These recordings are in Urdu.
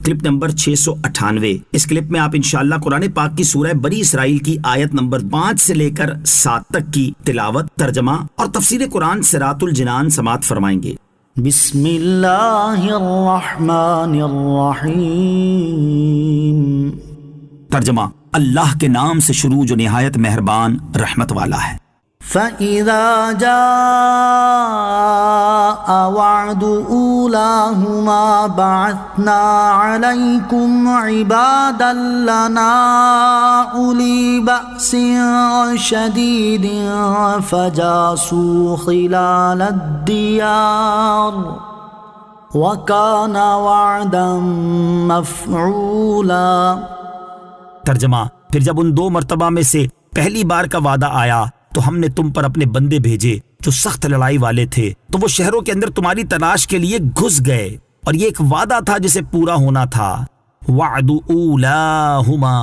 Clip number 698۔ اس کلپ میں آپ انشاءاللہ قرآن پاک کی سورہ بنی اسرائیل کی آیت نمبر 5 سے لے کر 7 تک کی تلاوت، ترجمہ اور تفسیر قرآن صراط الجنان سماعت فرمائیں گے۔ بسم اللہ الرحمن الرحیم۔ ترجمہ، اللہ کے نام سے شروع جو نہایت مہربان رحمت والا ہے۔ فَإِذَا جَاءَ وَعْدُ أُولَاهُمَا بَعَثْنَا عَلَيْكُمْ عِبَادًا لَنَا أُولِي بَأْسٍ شَدِيدٍ فَجَاسُوا خِلَالَ الدِّيَارِ وَكَانَ وَعْدًا مَفْعُولًا۔ ترجمہ، پھر جب ان 2 مرتبہ میں سے پہلی بار کا وعدہ آیا تو ہم نے تم پر اپنے بندے بھیجے جو سخت لڑائی والے تھے، تو وہ شہروں کے اندر تمہاری تلاش کے لیے گھس گئے، اور یہ ایک وعدہ تھا جسے پورا ہونا تھا۔ وعد اولاہما،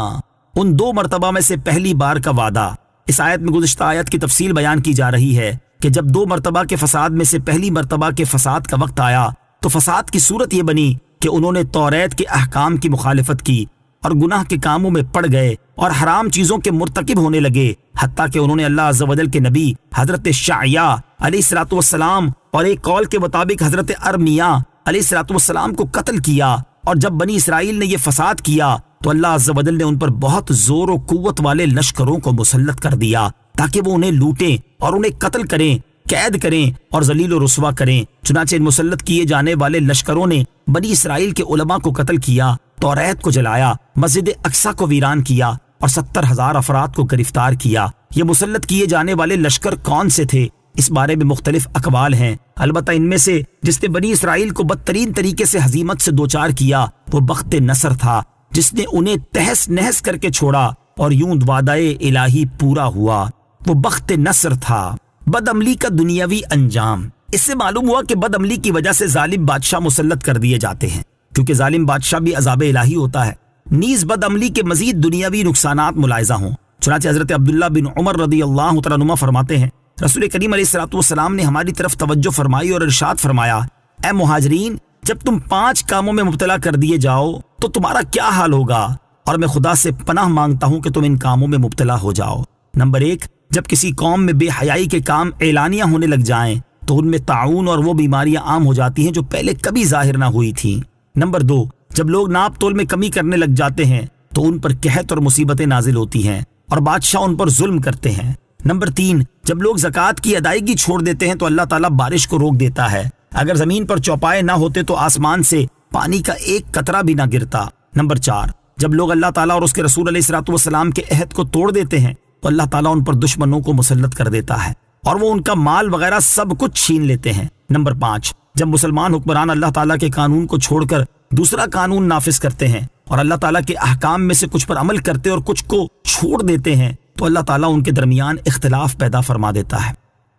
ان 2 مرتبہ میں سے پہلی بار کا وعدہ۔ اس آیت میں گزشتہ آیت کی تفصیل بیان کی جا رہی ہے کہ جب 2 مرتبہ کے فساد میں سے پہلی مرتبہ کے فساد کا وقت آیا تو فساد کی صورت یہ بنی کہ انہوں نے توریت کے احکام کی مخالفت کی اور گناہ کے کاموں میں پڑ گئے اور حرام چیزوں کے مرتکب ہونے لگے، حتیٰ کہ انہوں نے اللہ عز و جل کے نبی حضرت شعیہ علیہ الصلوۃ والسلام اور ایک قول کے مطابق حضرت ارمیہ علیہ الصلوۃ والسلام کو قتل کیا۔ اور جب بنی اسرائیل نے یہ فساد کیا تو اللہ عز و جل نے ان پر بہت زور و قوت والے لشکروں کو مسلط کر دیا تاکہ وہ انہیں لوٹیں اور انہیں قتل کریں، قید کریں اور ذلیل و رسوا کریں۔ چنانچہ ان مسلط کیے جانے والے لشکروں نے بنی اسرائیل کے علماء کو قتل کیا، توریت کو جلایا، مسجد اقصیٰ کو ویران کیا اور 70,000 افراد کو گرفتار کیا۔ یہ مسلط کیے جانے والے لشکر کون سے تھے؟ اس بارے میں مختلف اقوال ہیں، البتہ ان میں سے جس نے بنی اسرائیل کو بدترین طریقے سے ہزیمت سے دوچار کیا وہ بخت نصر تھا، جس نے انہیں تہس نہس کر کے چھوڑا اور یوں وعدہ الہی پورا ہوا۔ وہ بخت نصر تھا۔ بد عملی کا دنیاوی انجام۔ اس سے معلوم ہوا کہ بد عملی کی وجہ سے ظالم بادشاہ مسلط کر دیے جاتے ہیں، کیونکہ ظالم بادشاہ بھی عذاب الہی ہوتا ہے، نیز بد عملی کے مزید دنیاوی نقصانات ملاحظہ ہوں۔ چنانچہ حضرت عبداللہ بن عمر رضی اللہ تعالیٰ عنہما فرماتے ہیں، رسول کریم علیہ الصلوۃ والسلام نے ہماری طرف توجہ فرمائی اور ارشاد فرمایا، اے مہاجرین، جب تم 5 کاموں میں مبتلا کر دیے جاؤ تو تمہارا کیا حال ہوگا، اور میں خدا سے پناہ مانگتا ہوں کہ تم ان کاموں میں مبتلا ہو جاؤ۔ نمبر 1، جب کسی قوم میں بے حیائی کے کام اعلانیہ ہونے لگ جائیں تو ان میں طاعون اور وہ بیماریاں عام ہو جاتی ہیں جو پہلے کبھی ظاہر نہ ہوئی تھیں۔ نمبر 2، جب لوگ ناپ تول میں کمی کرنے لگ جاتے ہیں تو ان پر قحط اور مصیبتیں نازل ہوتی ہیں اور بادشاہ ان پر ظلم کرتے ہیں۔ نمبر 3، جب لوگ زکوٰۃ کی ادائیگی چھوڑ دیتے ہیں تو اللہ تعالیٰ بارش کو روک دیتا ہے، اگر زمین پر چوپائے نہ ہوتے تو آسمان سے پانی کا ایک قطرہ بھی نہ گرتا۔ نمبر 4، جب لوگ اللہ تعالیٰ اور اس کے رسول علیہ الصلوۃ والسلام کے عہد کو توڑ دیتے ہیں تو اللہ تعالیٰ ان پر دشمنوں کو مسلط کر دیتا ہے اور وہ ان کا مال وغیرہ سب کچھ چھین لیتے ہیں۔ نمبر 5، جب مسلمان حکمران اللہ تعالیٰ کے قانون کو چھوڑ کر دوسرا قانون نافذ کرتے ہیں اور اللہ تعالیٰ کے احکام میں سے کچھ پر عمل کرتے اور کچھ کو چھوڑ دیتے ہیں تو اللہ تعالیٰ ان کے درمیان اختلاف پیدا فرما دیتا ہے۔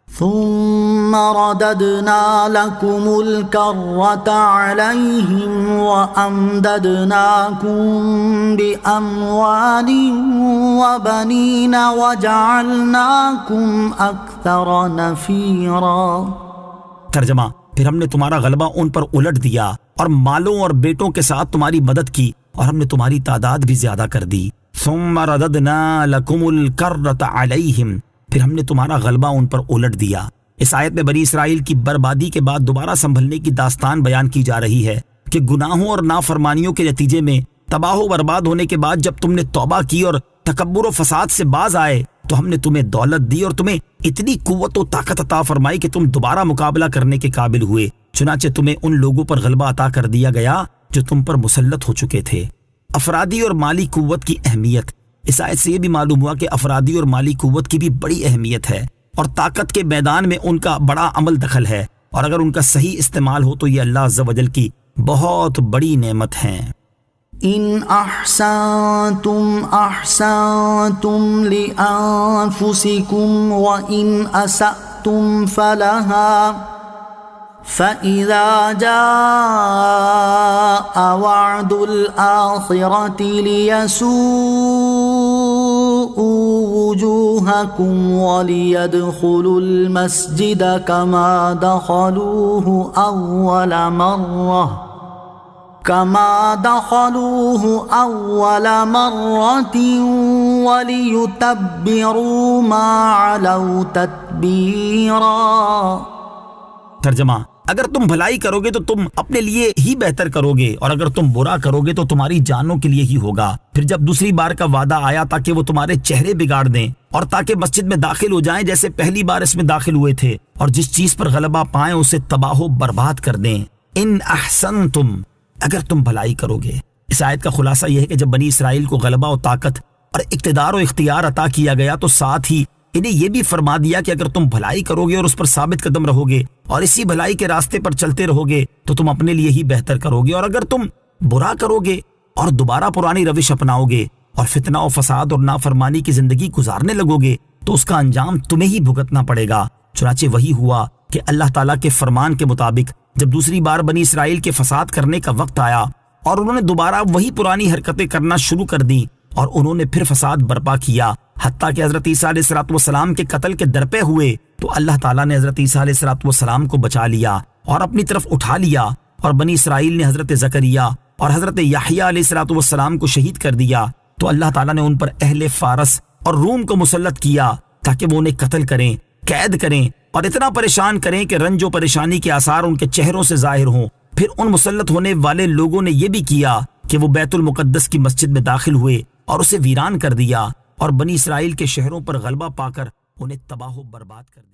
ثم رددنا لكم الكرة عليهم وأمددناكم بأموال وبنين وجعلناكم أكثر نفيرا۔ ترجمہ، پھر ہم نے تمہارا غلبہ ان پر الٹ دیا اور مالوں اور بیٹوں کے ساتھ تمہاری مدد کی اور ہم نے تمہاری تعداد بھی زیادہ کر دی۔ ثم رددنا لكم الكرة عليهم، پھر ہم نے تمہارا غلبہ ان پر الٹ دیا۔ اس آیت میں بنی اسرائیل کی بربادی کے بعد دوبارہ سنبھلنے کی داستان بیان کی جا رہی ہے کہ گناہوں اور نافرمانیوں کے نتیجے میں تباہ و برباد ہونے کے بعد جب تم نے توبہ کی اور تکبر و فساد سے باز آئے تو ہم نے تمہیں دولت دی اور تمہیں اتنی قوت و طاقت عطا فرمائی کہ تم دوبارہ مقابلہ کرنے کے قابل ہوئے، چنانچہ تمہیں ان لوگوں پر غلبہ عطا کر دیا گیا جو تم پر مسلط ہو چکے تھے۔ افرادی اور مالی قوت کی اہمیت۔ اس آیت سے یہ بھی معلوم ہوا کہ افرادی اور مالی قوت کی بھی بڑی اہمیت ہے اور طاقت کے میدان میں ان کا بڑا عمل دخل ہے، اور اگر ان کا صحیح استعمال ہو تو یہ اللہ عز و جل کی بہت بڑی نعمت ہیں۔ ان احسنتم احسنتم لانفسکم وان اسأتم فلها فَإِذَا جَاءَ وَعْدُ الْآخِرَةِ لِيَسُوءُوا وُجُوهَكُمْ وَلِيَدْخُلُوا الْمَسْجِدَ كَمَا دَخَلُوهُ أَوَّلَ مَرَّةٍ كما دخلوه أول مرة وليتبروا ما علوا تتبيرا۔ ترجمہ، اگر تم بھلائی کرو گے تو تم اپنے لیے ہی بہتر کرو گے، اور اگر تم برا کرو گے تو تمہاری جانوں کے لیے ہی ہوگا۔ پھر جب دوسری بار کا وعدہ آیا تاکہ وہ تمہارے چہرے بگاڑ دیں اور تاکہ مسجد میں داخل ہو جائیں جیسے پہلی بار اس میں داخل ہوئے تھے، اور جس چیز پر غلبہ پائیں اسے تباہ و برباد کر دیں۔ ان احسنتم، اگر تم بھلائی کرو گے۔ اس آیت کا خلاصہ یہ ہے کہ جب بنی اسرائیل کو غلبہ و طاقت اور اقتدار و اختیار عطا کیا گیا تو ساتھ ہی انہیں یہ بھی فرما دیا کہ اگر تم بھلائی کرو گے اور اس پر ثابت قدم رہو گے اور اسی بھلائی کے راستے پر چلتے رہو گے تو تم اپنے لیے ہی بہتر کرو گے، اور اگر تم برا کرو گے اور دوبارہ پرانی روش اپناؤ گے اور فتنہ و فساد اور نافرمانی کی زندگی گزارنے لگو گے تو اس کا انجام تمہیں ہی بھگتنا پڑے گا۔ چنانچہ وہی ہوا کہ اللہ تعالیٰ کے فرمان کے مطابق جب دوسری بار بنی اسرائیل کے فساد کرنے کا وقت آیا اور انہوں نے دوبارہ وہی پرانی حرکتیں کرنا شروع کر دیں اور انہوں نے پھر فساد برپا کیا، حتیٰ کہ حضرت عیسیٰ علیہ السلام کے قتل کے درپے ہوئے، تو اللہ تعالیٰ نے حضرت عیسیٰ علیہ السلام کو بچا لیا اور اپنی طرف اٹھا لیا، اور بنی اسرائیل نے حضرت زکریہ اور حضرت یحییٰ علیہ السلام کو شہید کر دیا، تو اللہ تعالیٰ نے ان پر اہل فارس اور روم کو مسلط کیا تاکہ وہ انہیں قتل کریں، قید کریں اور اتنا پریشان کریں کہ رنج و پریشانی کے آثار ان کے چہروں سے ظاہر ہوں۔ پھر ان مسلط ہونے والے لوگوں نے یہ بھی کیا کہ وہ بیت المقدس کی مسجد میں داخل ہوئے اور اسے ویران کر دیا، اور بنی اسرائیل کے شہروں پر غلبہ پا کر انہیں تباہ و برباد کر دیا۔